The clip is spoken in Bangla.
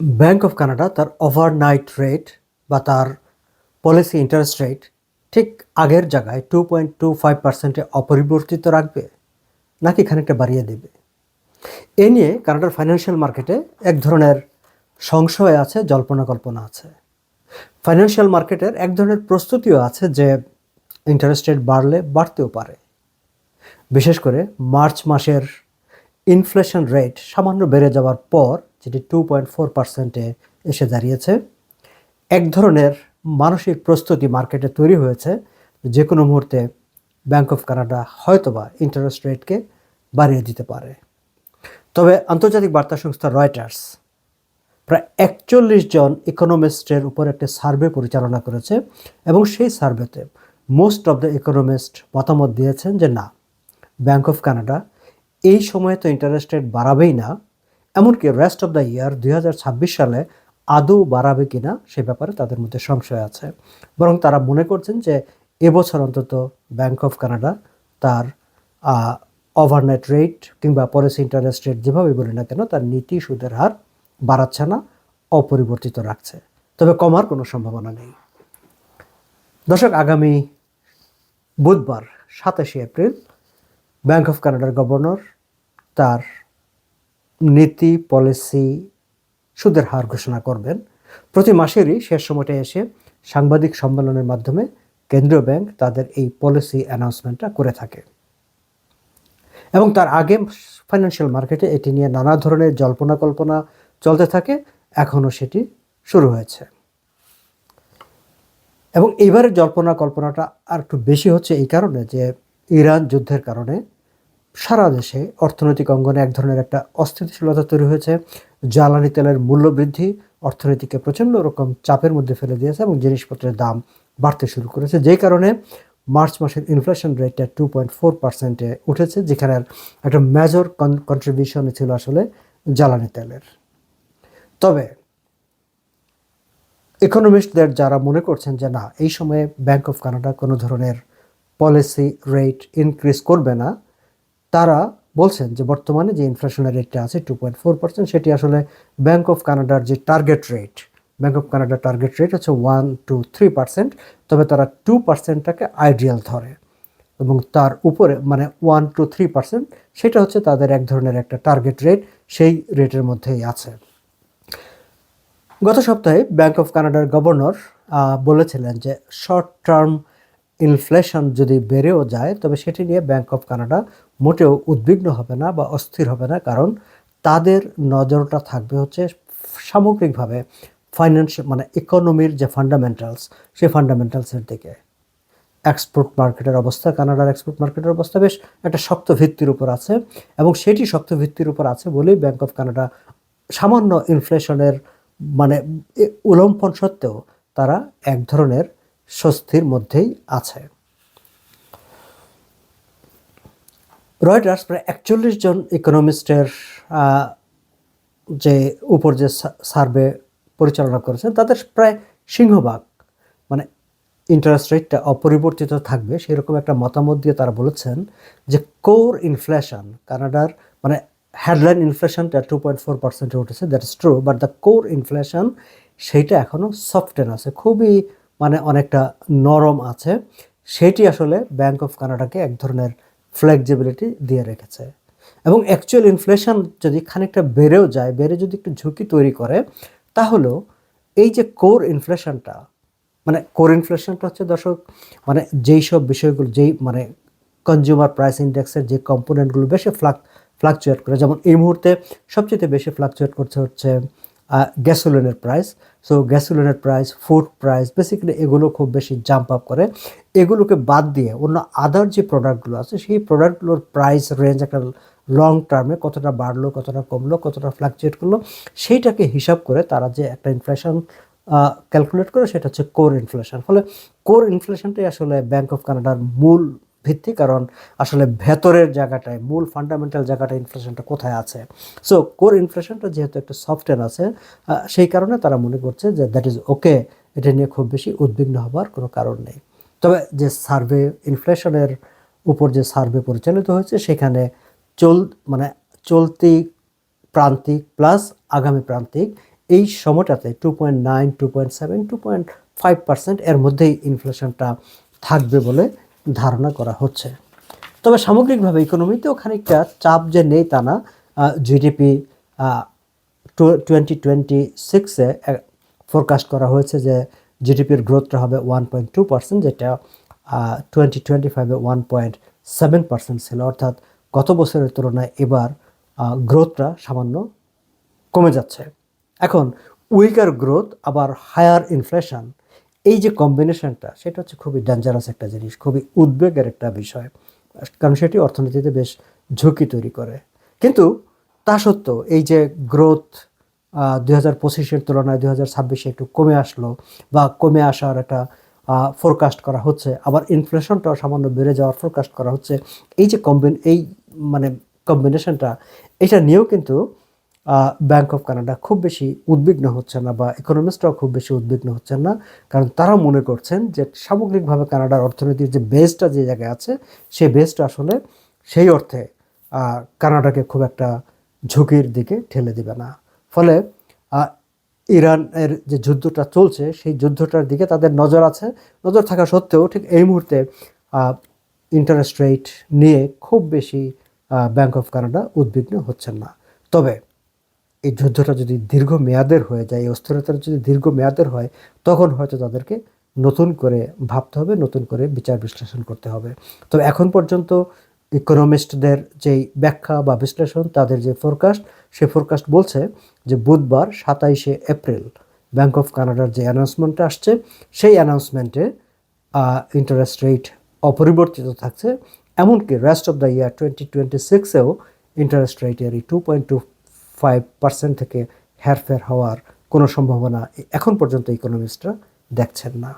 ব্যাংক অফ কানাডা তার ওভারনাইট রেট বা তার পলিসি ইন্টারেস্ট রেট ঠিক আগের জায়গায় 2.25%-এ অপরিবর্তিত রাখবে নাকি খানিকটা বাড়িয়ে দেবে। এ নিয়ে কানাডার ফাইন্যান্সিয়াল মার্কেটে এক ধরনের সংশয় আছে, জল্পনা কল্পনা আছে। ফাইন্যান্সিয়াল মার্কেটের এক ধরনের প্রস্তুতিও আছে যে ইন্টারেস্ট রেট বাড়লে বাড়তেও পারে। বিশেষ করে মার্চ মাসের ইনফ্লেশন রেট সামান্য বেড়ে যাওয়ার পর, যেটি 2.4%-এ এসে দাঁড়িয়েছে, এক ধরনের মানসিক প্রস্তুতি মার্কেটে তৈরি হয়েছে যে কোনো মুহূর্তে ব্যাংক অফ কানাডা হয়তোবা ইন্টারেস্ট রেটকে বাড়িয়ে দিতে পারে। তবে আন্তর্জাতিক বার্তা সংস্থা রয়টার্স প্রায় 41 জন ইকোনমিস্টের উপর একটা সার্ভে পরিচালনা করেছে এবং সেই সার্ভেতে মোস্ট অফ দ্য ইকোনমিস্ট মতামত দিয়েছেন যে না, ব্যাংক অফ কানাডা এই সময়ে তো ইন্টারেস্ট রেট বাড়াবেই না, এমনকি রেস্ট অফ দ্য ইয়ার 2026 সালে আদৌ বাড়াবে কিনা সে ব্যাপারে তাদের মধ্যে সংশয় আছে। বরং তারা মনে করছেন যে এবছর অন্তত ব্যাংক অফ কানাডা তার ওভারনাইট রেট কিংবা পলিসি ইন্টারেস্ট রেট যেভাবে বলি না কেন তার নীতি সুদের হার বাড়াচ্ছে না, অপরিবর্তিত রাখছে। তবে কমার কোনো সম্ভাবনা নেই। দর্শক, আগামী বুধবার 27 এপ্রিল ব্যাংক অফ কানাডার গভর্নর তার নীতি পলিসি সুদের হার ঘোষণা করবেন। প্রতি মাসেরই শেষ সময়টা এসে সাংবাদিক সম্মেলনের মাধ্যমে কেন্দ্রীয় ব্যাংক তাদের এই পলিসি অ্যানাউন্সমেন্টটা করে থাকে এবং তার আগে ফাইন্যান্সিয়াল মার্কেটে এটি নিয়ে নানা ধরনের জল্পনা কল্পনা চলতে থাকে। এখনও সেটি শুরু হয়েছে এবং এইবারের জল্পনা কল্পনাটা আর একটু বেশি হচ্ছে এই কারণে যে ইরান যুদ্ধের কারণে সারা দেশে অর্থনৈতিক অঙ্গনে এক ধরনের একটা অস্থিতিশীলতা তৈরি হয়েছে। জ্বালানি তেলের মূল্য বৃদ্ধি অর্থনীতিকে প্রচণ্ড রকম চাপের মধ্যে ফেলে দিয়েছে এবং জিনিসপত্রের দাম বাড়তে শুরু করেছে, যেই কারণে মার্চ মাসের ইনফ্লেশন রেটটা 2.4%-এ উঠেছে, যেখানে একটা মেজর কন্ট্রিবিউশন ছিল আসলে জ্বালানি তেলের। তবে ইকোনমিস্টদের যারা মনে করছেন যে না, এই সময়ে ব্যাংক অফ কানাডা কোনো ধরনের পলিসি রেট ইনক্রিজ করবে না, তারা বলছেন যে বর্তমানে যে ইনফ্লেশনের রেটটা আছে 2.4%, সেটি আসলে ব্যাংক অফ কানাডার যে টার্গেট রেট, ব্যাংক অফ কানাডার টার্গেট রেট হচ্ছে 1-3%, তবে তারা 2%টাকে আইডিয়াল ধরে এবং তার উপরে মানে 1-3% সেটা হচ্ছে তাদের এক ধরনের একটা টার্গেট রেট, সেই রেটের মধ্যেই আছে। গত সপ্তাহে ব্যাংক অফ কানাডার গভর্নর বলেছিলেন যে শর্ট টার্ম ইনফ্লেশন যদি বেড়েও যায় তবে সেটি নিয়ে ব্যাংক অফ কানাডা মোটেও উদ্বিগ্ন হবে না বা অস্থির হবে না, কারণ তাদের নজরটা থাকবে হচ্ছে সামগ্রিকভাবে ফাইন্যান্সিয়াল মানে ইকোনমির যে ফান্ডামেন্টালস, সেই ফান্ডামেন্টালসের দিকে। এক্সপোর্ট মার্কেটের অবস্থা, কানাডার এক্সপোর্ট মার্কেটের অবস্থা বেশ একটা শক্ত ভিত্তির উপর আছে এবং সেটি শক্ত ভিত্তির উপর আছে বলেই ব্যাংক অফ কানাডা সামান্য ইনফ্লেশনের মানে উল্লম্ফন সত্ত্বেও তারা এক ধরনের স্বস্তির মধ্যেই আছে। রয়টার্স প্রায় 41 জন ইকোনমিস্টের যে উপর যে সার্ভে পরিচালনা করেছেন তাদের প্রায় সিংহভাগ মানে ইন্টারেস্ট রেটটা অপরিবর্তিত থাকবে সেরকম একটা মতামত দিয়ে তারা বলেছেন যে কোর ইনফ্লেশন কানাডার মানে হেডলাইন ইনফ্লেশনটা 2.4%-এ উঠেছে, that is true, but the core inflation সেইটা এখনও সফটেন আছে, খুবই মানে অনেকটা নরম আছে। সেটি আসলে ব্যাংক অফ কানাডাকে এক ধরনের ফ্লেক্সিবিলিটি দিয়ে রেখেছে এবং অ্যাকচুয়াল ইনফ্লেশন যদি খানিকটা বেড়েও যায়, বেড়ে যদি একটু ঝুঁকি তৈরি করে, তাহলেও এই যে কোর ইনফ্লেশনটা মানে কোর ইনফ্লেশনটা হচ্ছে দর্শক মানে যেই সব বিষয়গুলো যেই মানে কনজিউমার প্রাইস ইন্ডেক্সের যে কম্পোনেন্টগুলো বেশি ফ্লাকচুয়েট করে, যেমন এই মুহূর্তে সবচেয়ে বেশি ফ্লাকচুয়েট করছে হচ্ছে গ্যাসোলিনের প্রাইস। সো গ্যাসোলিনের প্রাইস, ফুড প্রাইস, বেসিক্যালি এগুলো খুব বেশি জাম্প আপ করে। এগুলোকে বাদ দিয়ে অন্য আদার যে প্রোডাক্টগুলো আছে সেই প্রোডাক্টগুলোর প্রাইস রেঞ্জ একটা লং টার্মে কতটা বাড়লো, কতটা কমলো, কতটা ফ্লাকচুয়েট করলো, সেইটাকে হিসাব করে তারা যে একটা ইনফ্লেশন ক্যালকুলেট করে সেটা হচ্ছে কোর ইনফ্লেশন। ফলে কোর ইনফ্লেশনটাই আসলে ব্যাংক অফ কানাডার মূল ভিত্তি, কারণ আসলে ভেতরের জায়গাটায় মূল ফান্ডামেন্টাল জায়গাটা ইনফ্লেশনটা কোথায় আছে। সো কোর ইনফ্লেশনটা যেহেতু একটা সফটওয়্যার আছে, সেই কারণে তারা মনে করছে যে দ্যাট ইজ ওকে, এটা নিয়ে খুব বেশি উদ্বিগ্ন হবার কোনো কারণ নেই। তবে যে সার্ভে ইনফ্লেশনের উপর যে সার্ভে পরিচালিত হয়েছে সেখানে মানে চলতি প্রান্তিক প্লাস আগামী প্রান্তিক এই সময়টাতে 2.9, 2.7, 2.5% এর মধ্যেই ইনফ্লেশনটা থাকবে বলে ধারণা করা হচ্ছে। তবে সামগ্রিকভাবে ইকোনমিতেও খানিকটা চাপ যে নেই তা না। জিডিপি 2026-এ ফোরকাস্ট করা হয়েছে যে জিডিপির গ্রোথটা হবে 1.2%, যেটা 2025-এ 1.7% ছিল। অর্থাৎ গত বছরের তুলনায় এবার গ্রোথটা সামান্য কমে যাচ্ছে। এখন উইকার গ্রোথ আবার হায়ার ইনফ্লেশন, এই যে কম্বিনেশনটা, সেটা হচ্ছে খুবই ডেঞ্জারাস একটা জিনিস, খুবই উদ্বেগের একটা বিষয়, কারণ সেটি অর্থনীতিতে বেশ ঝুঁকি তৈরি করে। কিন্তু তা সত্ত্বেও এই যে গ্রোথ 2025-এর তুলনায় 2026-এ একটু কমে আসলো বা কমে আসার একটা ফোরকাস্ট করা হচ্ছে, আবার ইনফ্লেশনটাও সামান্য বেড়ে যাওয়ার ফোরকাস্ট করা হচ্ছে। এই যে মানে কম্বিনেশনটা, এটা নিয়েও কিন্তু ব্যাংক অফ কানাডা খুব বেশি উদ্বিগ্ন হচ্ছে না, বা ইকোনমিস্টরাও খুব বেশি উদ্বিগ্ন হচ্ছেন না, কারণ তারা মনে করছেন যে সামগ্রিকভাবে কানাডার অর্থনীতির যে বেসটা যে জায়গায় আছে, সেই বেসটা আসলে সেই অর্থে কানাডাকে খুব একটা ঝুঁকির দিকে ঠেলে দিবে না। ফলে ইরানের যে যুদ্ধটা চলছে, সেই যুদ্ধটার দিকে তাদের নজর আছে। নজর থাকা সত্ত্বেও ঠিক এই মুহূর্তে ইন্টারেস্ট রেট নিয়ে খুব বেশি ব্যাংক অফ কানাডা উদ্বিগ্ন হচ্ছেন না। তবে এই যুদ্ধটা যদি দীর্ঘমেয়াদের হয়ে যায়, এই অস্থিরতার যদি দীর্ঘমেয়াদের হয়, তখন হয়তো তাদেরকে নতুন করে ভাবতে হবে, নতুন করে বিচার বিশ্লেষণ করতে হবে। তবে এখন পর্যন্ত ইকোনমিস্টদের যেই ব্যাখ্যা বা বিশ্লেষণ, তাদের যে ফোরকাস্ট, সেই ফোরকাস্ট বলছে যে বুধবার 27শে এপ্রিল ব্যাংক অফ কানাডার যে অ্যানাউন্সমেন্টটা আসছে, সেই অ্যানাউন্সমেন্টে ইন্টারেস্ট রেট অপরিবর্তিত থাকছে। এমনকি রেস্ট অফ দ্য ইয়ার 2026-এও ইন্টারেস্ট রেটের এই 2.25% থেকে হেরফের হওয়ার কোনো সম্ভাবনা এখন পর্যন্ত ইকোনমিস্টরা দেখছেন না।